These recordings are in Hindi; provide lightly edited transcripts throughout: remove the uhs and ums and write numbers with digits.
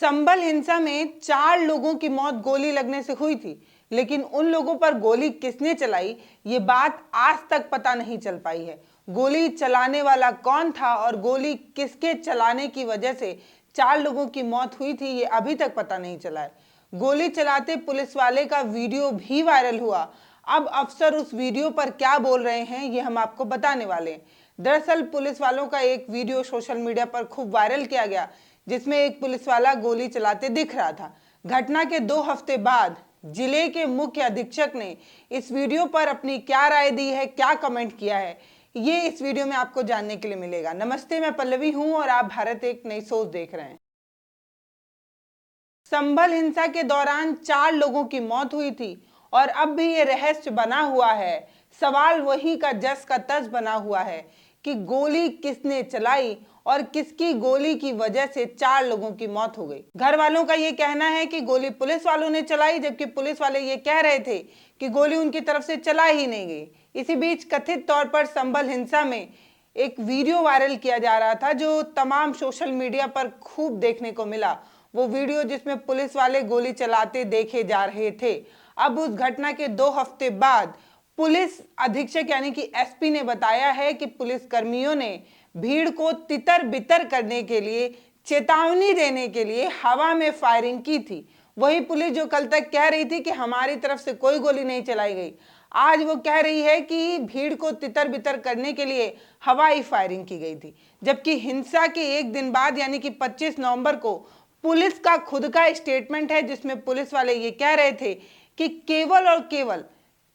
संभल हिंसा में 4 लोगों की मौत गोली लगने से हुई थी, लेकिन उन लोगों पर गोली किसने चलाई ये बात आज तक पता नहीं चल पाई है। गोली चलाने वाला कौन था और गोली किसके चलाने की वजह से 4 लोगों की मौत हुई थी ये अभी तक पता नहीं चला है। गोली चलाते पुलिस वाले का वीडियो भी वायरल हुआ। अब अफसर उस वीडियो पर क्या बोल रहे हैं ये हम आपको बताने वाले हैं। दरअसल पुलिस वालों का एक वीडियो सोशल मीडिया पर खूब वायरल किया गया, जिसमें एक पुलिस वाला गोली चलाते दिख रहा था। घटना के 2 हफ्ते बाद जिले के मुख्य अधीक्षक ने इस वीडियो पर अपनी क्या राय दी है, क्या कमेंट किया है, ये इस वीडियो में आपको जानने के लिए मिलेगा। नमस्ते, मैं पल्लवी हूं और आप भारत एक नई सोच देख रहे हैं। संभल हिंसा के दौरान 4 लोगों की मौत हुई थी और अब भी ये रहस्य बना हुआ है। सवाल वही का जस का तस बना हुआ है कि गोली किसने चलाई और किसकी गोली की वजह से 4 लोगों की मौत हो गई। घर वालों का ये कहना है कि गोली पुलिस वालों ने चलाई, जबकि पुलिस वाले ये कह रहे थे कि गोली उनकी तरफ से चलाई ही नहीं गई। इसी बीच कथित तौर पर संभल हिंसा में एक वीडियो वायरल किया जा रहा था, जो तमाम सोशल मीडिया पर खूब देखने को मिला। वो वीडियो जिसमें पुलिस वाले गोली चलाते देखे जा रहे थे। अब उस घटना के 2 हफ्ते बाद पुलिस अधीक्षक यानी कि एसपी ने बताया है कि पुलिस कर्मियों ने भीड़ को तितर बितर करने के लिए, चेतावनी देने के लिए हवा में फायरिंग की थी। वही पुलिस जो कल तक कह रही थी कि हमारी तरफ से कोई गोली नहीं चलाई गई, आज वो कह रही है कि भीड़ को तितर बितर करने के लिए हवाई फायरिंग की गई थी। जबकि हिंसा के एक दिन बाद यानी कि 25 नवंबर को पुलिस का खुद का स्टेटमेंट है, जिसमें पुलिस वाले ये कह रहे थे कि केवल और केवल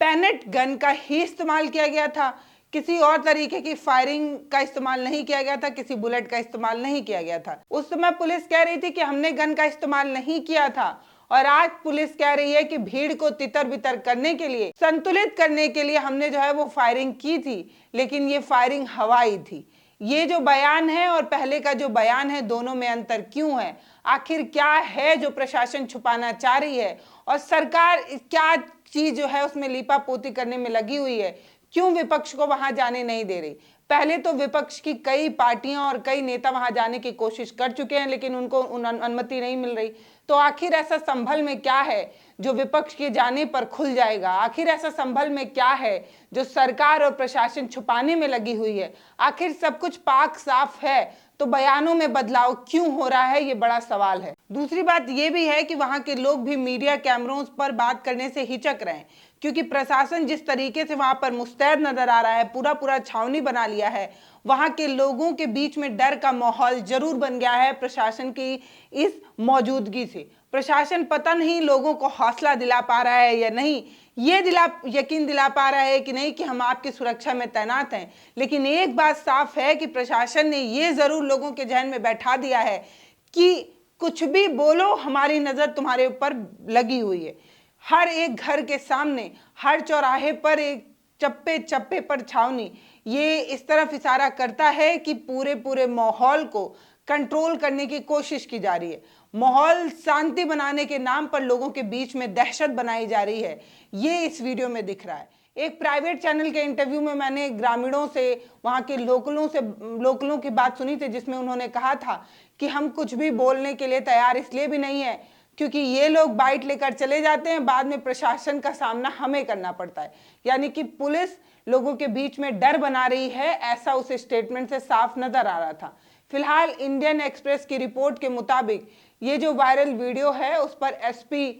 पैनेट गन का ही इस्तेमाल किया गया था, किसी और तरीके की फायरिंग का इस्तेमाल नहीं किया गया था, किसी बुलेट का इस्तेमाल नहीं किया गया था। उस समय पुलिस कह रही थी कि हमने गन का इस्तेमाल नहीं किया था, और आज पुलिस कह रही है कि भीड़ को तितर बितर करने के लिए, संतुलित करने के लिए हमने जो है वो फायरिंग की थी, लेकिन ये फायरिंग हवाई थी। ये जो बयान है और पहले का जो बयान है, दोनों में अंतर क्यों है? आखिर क्या है जो प्रशासन छुपाना चाह रही है और सरकार क्या चीज जो है उसमें लीपापोती करने में लगी हुई है? क्यों विपक्ष को वहां जाने नहीं दे रही? पहले तो विपक्ष की कई पार्टियां और कई नेता वहां जाने की कोशिश कर चुके हैं, लेकिन उनको अनुमति नहीं मिल रही। तो आखिर ऐसा संभल में क्या है जो विपक्ष के जाने पर खुल जाएगा? आखिर ऐसा संभल में क्या है जो सरकार और प्रशासन छुपाने में लगी हुई है? आखिर सब कुछ पाक साफ है तो बयानों में बदलाव क्यों हो रहा है, ये बड़ा सवाल है। दूसरी बात ये भी है कि वहां के लोग भी मीडिया कैमरों पर बात करने से हिचक रहे हैं, क्योंकि प्रशासन जिस तरीके से वहां पर मुस्तैद नजर आ रहा है, पूरा छावनी बना लिया है, वहां के लोगों के बीच में डर का माहौल जरूर बन गया है प्रशासन की इस मौजूदगी से। प्रशासन पता नहीं लोगों को हौसला दिला पा रहा है या नहीं, ये यकीन दिला पा रहा है कि नहीं कि हम आपकी सुरक्षा में तैनात हैं। लेकिन एक बात साफ है कि प्रशासन ने ये जरूर लोगों के जहन में बैठा दिया है कि कुछ भी बोलो, हमारी नजर तुम्हारे ऊपर लगी हुई है। हर एक घर के सामने, हर चौराहे पर एक चप्पे चप्पे पर छावनी, ये इस तरफ इशारा करता है कि पूरे माहौल को कंट्रोल करने की कोशिश की जा रही है। माहौल शांति बनाने के नाम पर लोगों के बीच में दहशत बनाई जा रही है, ये इस वीडियो में दिख रहा है। एक प्राइवेट चैनल के इंटरव्यू में मैंने ग्रामीणों से, वहां के लोकलों की बात सुनी थी, जिसमें उन्होंने कहा था कि हम कुछ भी बोलने के लिए तैयार इसलिए भी नहीं है क्योंकि ये लोग बाइट लेकर चले जाते हैं, बाद में प्रशासन का सामना हमें करना पड़ता है। यानी कि पुलिस लोगों के बीच में डर बना रही है, ऐसा उस स्टेटमेंट से साफ नजर आ रहा था। फिलहाल इंडियन एक्सप्रेस की रिपोर्ट के मुताबिक ये जो वायरल वीडियो है उस पर एसपी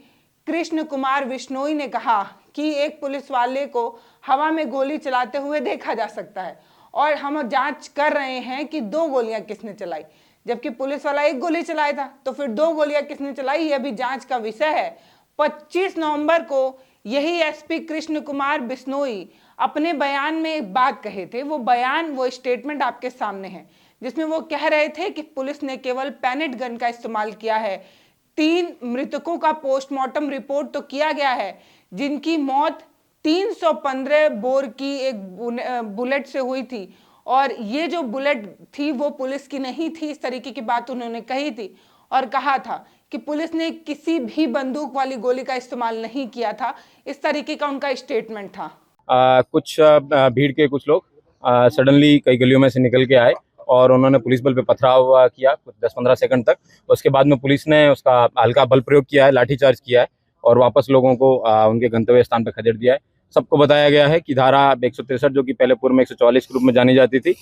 कृष्ण कुमार बिश्नोई ने कहा कि एक पुलिस वाले को हवा में गोली चलाते हुए देखा जा सकता है और हम जांच कर रहे हैं कि 2 गोलियां किसने चलाई, जबकि पुलिस वाला 1 गोली चलाया था, तो फिर 2 गोलियां किसने चलाई ये अभी जांच का विषय है। 25 नवंबर को यही एसपी कृष्ण कुमार बिश्नोई अपने बयान में एक बात कहे थे। वो स्टेटमेंट आपके सामने है, जिसमें वो कह रहे थे कि पुलिस ने केवल पैनेट गन का इस्तेमाल किया है। 3 मृतकों का पोस्टमार्टम रिपोर्ट तो किया गया है, जिनकी मौत 315 बोर की एक बुलेट से हुई थी, और ये जो बुलेट थी वो पुलिस की नहीं थी, इस तरीके की बात उन्होंने कही थी। और कहा था कि पुलिस ने किसी भी बंदूक वाली गोली का इस्तेमाल नहीं किया था, इस तरीके का उनका स्टेटमेंट था। कुछ भीड़ के कुछ लोग सडनली कई गलियों में से निकल के आए और उन्होंने पुलिस बल पे पथराव किया कुछ 10-15 सेकंड तक। उसके बाद में पुलिस ने उसका हल्का बल प्रयोग किया है, लाठीचार्ज किया है और वापस लोगों को उनके गंतव्य स्थान पर खदेड़ दिया है। सबको बताया गया है कि धारा 163 जो कि पहले पूर्व में 144 के रूप में जानी जाती थी,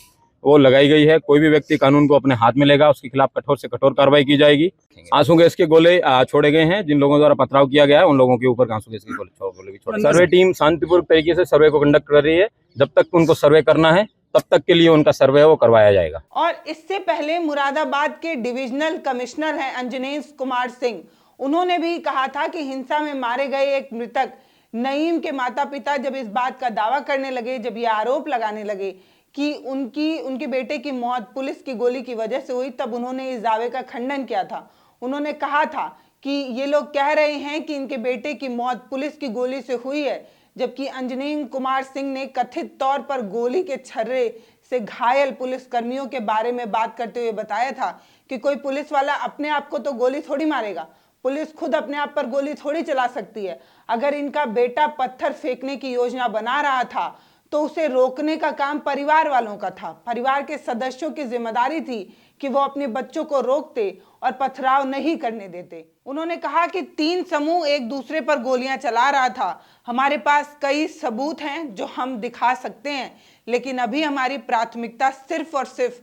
वो लगाई गई है। कोई भी व्यक्ति कानून को अपने हाथ में लेगा, उसके खिलाफ कठोर से कठोर कार्रवाई की जाएगी। आंसू गैस के गोले छोड़े गए हैं। जिन लोगों द्वारा पथराव किया गया है उन लोगों के ऊपर आंसू गैस के गोले भी छोड़े। सर्वे टीम शांतिपूर्ण तरीके से सर्वे को कंडक्ट कर रही है। जब तक उनको सर्वे करना है तब तक के लिए उनका सर्वे वो करवाया जाएगा। और इससे पहले मुरादाबाद के डिविजनल कमिश्नर हैं अंजनेश कुमार सिंह, उन्होंने भी कहा था कि हिंसा में मारे गए एक मृतक नईम के माता पिता जब इस बात का दावा करने लगे, जब ये आरोप लगाने लगे कि उनके बेटे की मौत पुलिस की गोली की वजह से हुई, तब उन्होंने इस दावे का खंडन किया था। उन्होंने कहा था कि ये लोग कह रहे हैं कि इनके बेटे की मौत पुलिस की गोली से हुई है, जबकि अंजनेश कुमार सिंह ने कथित तौर पर गोली के छर्रे से घायल पुलिस कर्मियों के बारे में बात करते हुए बताया था कि कोई पुलिस वाला अपने आप को तो गोली थोड़ी मारेगा, पुलिस खुद अपने आप पर गोली थोड़ी चला सकती है। अगर इनका बेटा पत्थर फेंकने की योजना बना रहा था तो उसे रोकने का काम परिवार वालों का था। परिवार के सदस्यों की जिम्मेदारी थी कि वो अपने बच्चों को रोकते और पथराव नहीं करने देते। उन्होंने कहा कि 3 समूह एक दूसरे पर गोलियां चला रहा था। हमारे पास कई सबूत हैं जो हम दिखा सकते हैं, लेकिन अभी हमारी प्राथमिकता सिर्फ और सिर्फ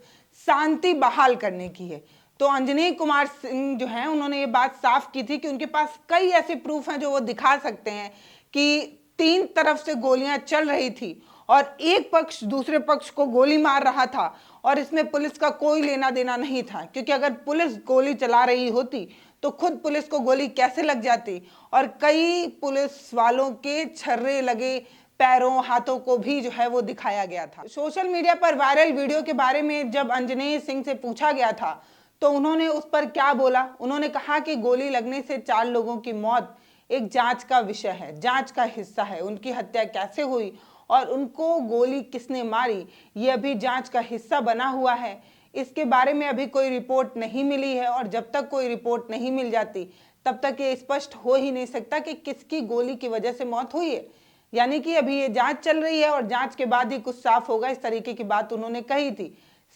शांति बहाल करने की है। तो अंजनेश कुमार सिंह जो हैं उन्होंने ये बात साफ की थी कि उनके पास कई ऐसे प्रूफ हैं जो वो दिखा सकते हैं कि 3 तरफ से गोलियां चल रही थी और एक पक्ष दूसरे पक्ष को गोली मार रहा था और इसमें पुलिस का कोई लेना देना नहीं था, क्योंकि अगर पुलिस गोली चला रही होती तो खुद पुलिस को गोली कैसे लग जाती। और कई पुलिस वालों के छर्रे लगे पैरों हाथों को भी जो है वो दिखाया गया था। सोशल मीडिया पर वायरल वीडियो के बारे में जब अंजनेश सिंह से पूछा गया था तो उन्होंने उस पर क्या बोला। उन्होंने कहा कि गोली लगने से 4 लोगों की मौत एक जांच का विषय है, जांच का हिस्सा है। उनकी हत्या कैसे हुई और उनको गोली किसने मारी ये अभी जांच का हिस्सा बना हुआ है। इसके बारे में अभी कोई रिपोर्ट नहीं मिली है और जब तक कोई रिपोर्ट नहीं मिल जाती तब तक ये स्पष्ट हो ही नहीं सकता कि किसकी गोली की वजह से मौत हुई है। यानी कि अभी ये जांच चल रही है और जांच के बाद ही कुछ साफ होगा, इस तरीके की बात उन्होंने कही थी।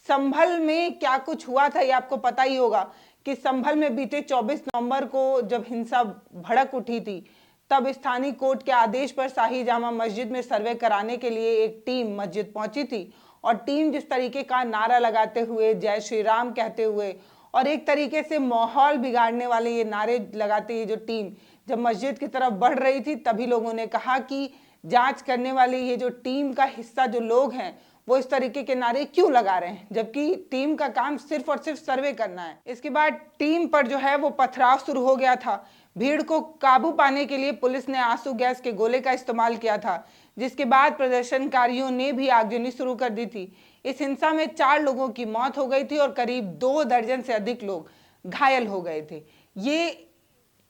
संभल में क्या कुछ हुआ था ये आपको पता ही होगा कि संभल में बीते 24 नवंबर को जब हिंसा भड़क उठी थी तब स्थानीय कोर्ट के आदेश पर शाही जामा मस्जिद में सर्वे कराने के लिए एक टीम मस्जिद पहुंची थी और टीम जिस तरीके का नारा लगाते हुए, जय श्री राम कहते हुए और एक तरीके से माहौल बिगाड़ने वाले ये नारे लगाते ये जो टीम जब मस्जिद की तरफ बढ़ रही थी, तभी लोगों ने कहा कि जांच करने वाली ये जो टीम का हिस्सा जो लोग हैं वो इस तरीके के नारे क्यों लगा रहे हैं, जबकि टीम का काम सिर्फ और सिर्फ सर्वे करना है। इसके बाद टीम पर जो है वो पथराव शुरू हो गया था। भीड़ को काबू पाने के लिए पुलिस ने आंसू गैस के गोले का इस्तेमाल किया था, जिसके बाद प्रदर्शनकारियों ने भी आगजनी शुरू कर दी थी। इस हिंसा में 4 लोगों की मौत हो गई थी और करीब 2 दर्जन से अधिक लोग घायल हो गए थे। ये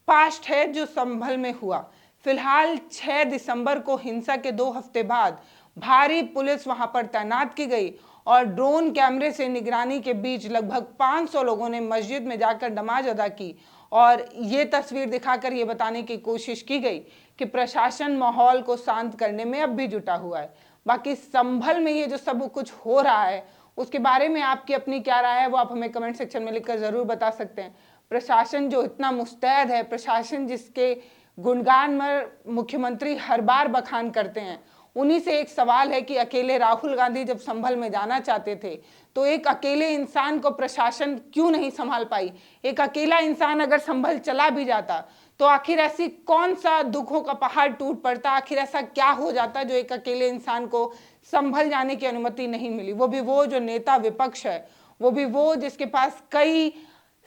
पास्ट है जो संभल में हुआ। फिलहाल 6 दिसंबर को हिंसा के 2 हफ्ते बाद भारी पुलिस वहां पर तैनात की गई और ड्रोन कैमरे से निगरानी के बीच लगभग 500 लोगों ने मस्जिद में जाकर नमाज अदा की और ये तस्वीर दिखाकर ये बताने की कोशिश की गई कि प्रशासन माहौल को शांत करने में अब भी जुटा हुआ है। बाकी संभल में ये जो सब कुछ हो रहा है उसके बारे में आपकी अपनी क्या राय है वो आप हमें कमेंट सेक्शन में लिखकर जरूर बता सकते हैं। प्रशासन जो इतना मुस्तैद है, प्रशासन जिसके गुणगान में मुख्यमंत्री हर बार बखान करते हैं, उन्हीं से एक सवाल है कि अकेले राहुल गांधी जब संभल में जाना चाहते थे तो एक अकेले इंसान को प्रशासन क्यों नहीं संभाल पाई। एक अकेला इंसान अगर संभल चला भी जाता तो आखिर ऐसी कौन सा दुखों का पहाड़ टूट पड़ता, आखिर ऐसा क्या हो जाता जो एक अकेले इंसान को संभल जाने की अनुमति नहीं मिली। वो भी वो जो नेता विपक्ष है, वो भी वो जिसके पास कई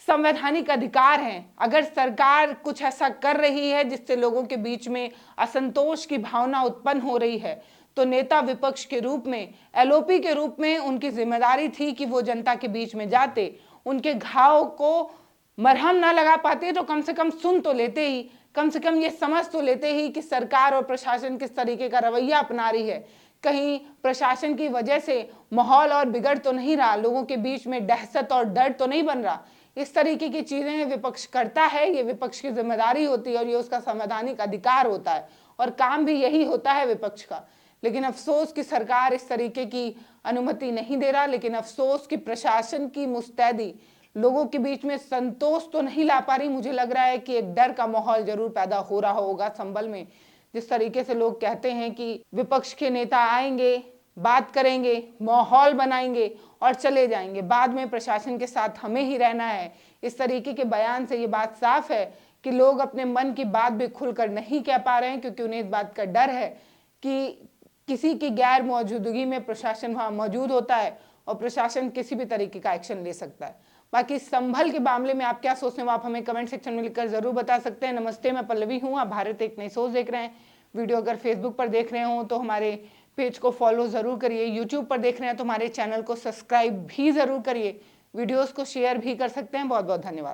संवैधानिक अधिकार हैं। अगर सरकार कुछ ऐसा कर रही है जिससे लोगों के बीच में असंतोष की भावना उत्पन्न हो रही है तो नेता विपक्ष के रूप में, एलओपी के रूप में उनकी जिम्मेदारी थी कि वो जनता के बीच में जाते, उनके घाव को मरहम ना लगा पाते तो कम से कम सुन तो लेते ही, कम से कम ये समझ तो लेते ही कि सरकार और प्रशासन किस तरीके का रवैया अपना रही है। कहीं प्रशासन की वजह से माहौल और बिगड़ तो नहीं रहा, लोगों के बीच में दहशत और डर तो नहीं बन रहा। इस तरीके की चीजें विपक्ष करता है, ये विपक्ष की जिम्मेदारी होती है और ये उसका संवैधानिक अधिकार होता है और काम भी यही होता है विपक्ष का। लेकिन अफसोस कि सरकार इस तरीके की अनुमति नहीं दे रहा, लेकिन अफसोस कि प्रशासन की मुस्तैदी लोगों के बीच में संतोष तो नहीं ला पा रही। मुझे लग रहा है कि एक डर का माहौल जरूर पैदा हो रहा होगा संभल में। जिस तरीके से लोग कहते हैं कि विपक्ष के नेता आएंगे, बात करेंगे, माहौल बनाएंगे और चले जाएंगे, बाद में प्रशासन के साथ हमें ही रहना है, इस तरीके के बयान से ये बात साफ है कि लोग अपने मन की बात भी खुलकर नहीं कह पा रहे हैं, क्योंकि उन्हें इस बात का डर है कि किसी की गैर मौजूदगी में प्रशासन वहां मौजूद होता है और प्रशासन किसी भी तरीके का एक्शन ले सकता है। बाकी संभल के मामले में आप क्या सोचते हैं, आप हमें कमेंट सेक्शन में लिखकर जरूर बता सकते हैं। नमस्ते, मैं पल्लवी हूँ, आप भारत एक नई सोच देख रहे हैं। वीडियो अगर फेसबुक पर देख रहे हो तो हमारे पेज को फॉलो जरूर करिए, यूट्यूब पर देख रहे हैं तो हमारे चैनल को सब्सक्राइब भी जरूर करिए, वीडियोस को शेयर भी कर सकते हैं। बहुत बहुत धन्यवाद।